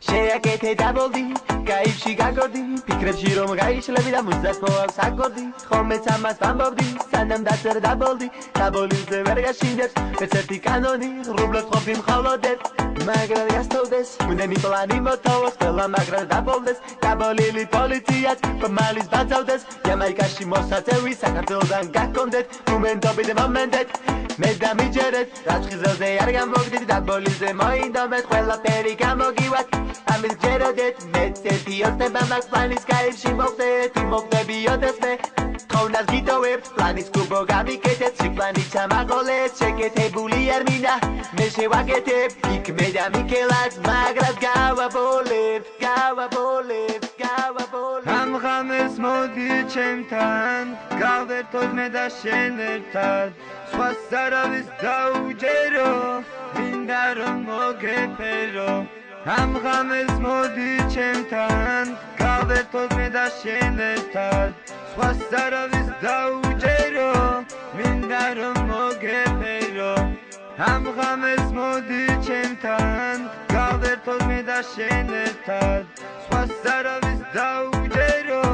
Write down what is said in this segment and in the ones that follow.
Შეაკეთე დაბოლდი, გაიფში გაგორდი, ფიქრებში რომ გაიშლები და მუზას მოაქვს აკორდი, ხომეც ამას ვამბობდი, სანამ დაწერე დაბოლდი, დაბოლიზე ვერ გაშინდებს, ერთ-ერთი კანონი, რუბლებს ყოფი მხოლოდ ერთ, მაგრამ გასწავდეს, მუდმივი პლანი მოთოვოს, ყველა მაგრად დაბოლდეს, დაბოლილი პოლიციაც ფორმალის ბაძავდეს, იამაიკაში მოსაწევი საქართველოდან გაქონდეთ, უმენდობით მომენტეთ მე დამიჯერეთ, რაც ხიზელზე არ გამოგდით, დაბოლიზე მოინდომეთ, ყველაფერი გამოგივათ, ამით ჯეროდეთ, მეც ერთი ოცნება მაქვს პლანის გაიფში მოხდეთ, იმოგდებიოდეს მე, თხოვნას გიტოვებთ, პლანის კუბო გამიკეთეთ, შიკლანი ჩამაყოლეთ, შეკეთებული არ მინდა, მე შევაკეთებ, იქ მე და მიქელად, მაგრად გავაბოლებთ, ამ ღამეს მოდი ჩემთან, გავერთოთ მე და შენ ერთად, სხვას არავის დაუჯერო, მინდა რომ მოგეფერო. ამ ღამეს მოდი ჩემთან, გავერთოთ მე და შენ ერთად, სხვას არავის დაუჯერო, მინდა რომ მოგეფერო. ამ ღამეს მოდი ჩემთან, გავერთოთ მე და შენ ერთად, სხვას არავის დაუჯერო,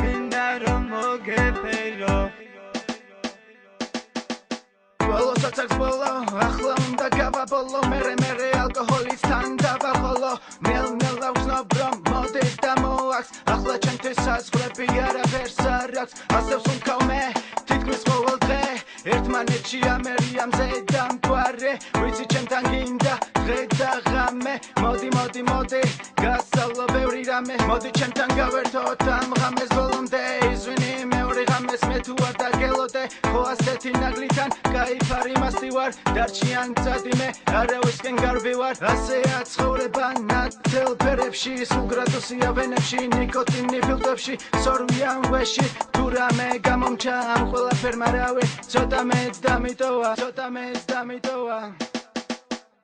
მინდა რომ მოგეფერო. Sax bolo, ახლა უნდა გავაბოლო, მერე ალკოჰოლის თან დავახოლო, მელ აუხსნობ რომ მოდის და მოაქვს, ახლა ჩემთვის საზღვრები არაფერს არ აქვს, ასევს უმქავმე, თითქმის ყოველ დღე, ერთმანეთში ამერიამზე დამგვარე, ვიცი ჩემთან გინდა დღე და ღამე, მოდი, გასწავლო ბევრი რამე, მოდი ჩემთან გავერთოთ ამ ღამეს ბოლომდე, ისვენი მეორე ღამეს მე თუ არ დაგელოდე, ხო ასეთი ნაგლითან გაიფარი მასი ვარ, დარჩიან წადიმე, არავისკენ გარბი ვარ, ასეა ცხოვრება ნათელ ფერებში, სულ გრადუსია ვენებში, ნიკოტინი ფილტვებში, სორვიან ვეში, თუ რამე გამომჩა ამ ყველაფერმა რავი, ცოტა მეც დამიტოვა.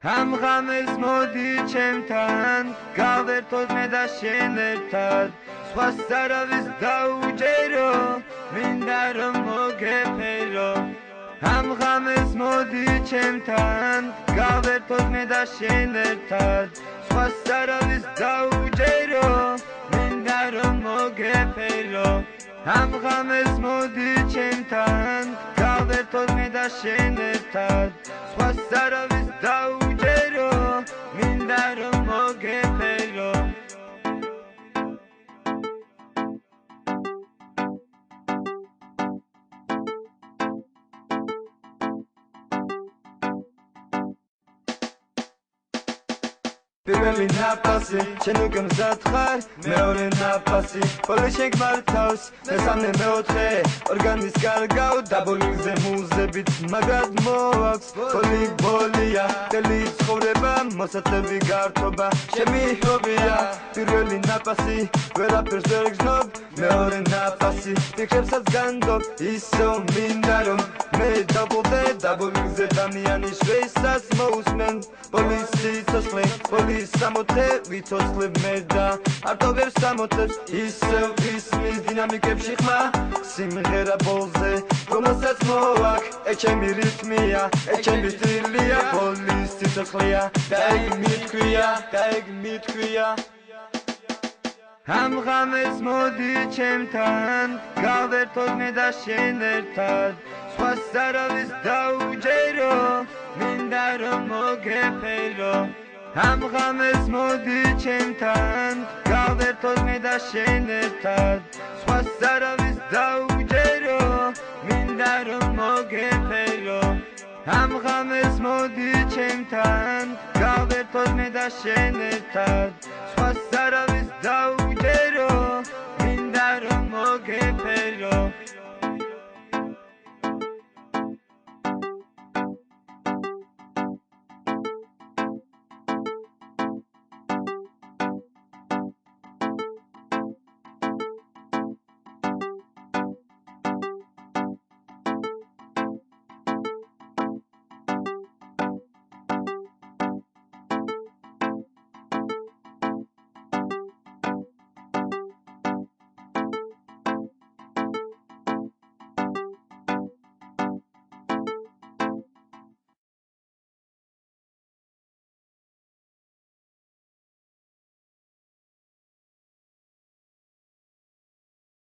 ამ ღამეს მოდი ჩემთან, გავერთოთ მე და შენ ერთად, სხვას არავის დაუჯერო, მინდა რომ მოგეფერო. ამ ღამეს მოდი ჩემთან, გავერთოთ მე და შენ ერთად, სხვას არავის დაუჯერო, მინდა რომ მოგეფერო. ამ ღამეს მოდი ჩემთან, გავერთოთ მე და შენ ერთად, სხვას არავის დაუჯერო, მინდა რომ მოგეფერო. პირველი ნაფასი, შენ უკვე მზად ხარ, მეორე ნაფასი, ბოლო შეგმართავს, მესამე მეოთხე, ორგანის გარგავ, დაბოლიზე მუზებით მაგრად მოაქვს, ბოლია, მთელი ცხოვრება, მოსაწევი გართობა, ჩემი ჰობია, პირველი ნაფასი, ყველაფერს ვერ გზნობ, მეორე ნაფასი, ფიქრებსაც განდობ, ისევ მინდა რომ მე დაბოლდე, დაბოლიზე დამიანის ვესაც მოусმენ, ბოლის სიცოცხლე, სამოთხე ვიცოცხლებ მე და არტო ვერ სამოთხებს, ისევ ისმის დინამიკებში ხმა, სიმღერა ბოლზე, რომელსაც მოაქვს, ჩემი რითმია, ჩემი სტილია, ბოლის სიცოცხლეა და ეგ მითქვია. ამ ღამეს მოდი ჩემთან, გავერთოთ მე და შენ ერთად, სხვას არავის დაუჯერო, მინდა რომ მოგეფერო. ამ ღამეს მოდი ჩემთან, გავერთოთ მე და შენ ერთად, სხვას არავის დაუჯერო, მინდა რომ მოგეფერო. ამ ღამეს მოდი ჩემთან, გავერთოთ მე და შენ ერთად, სხვას არავის დაუჯერო.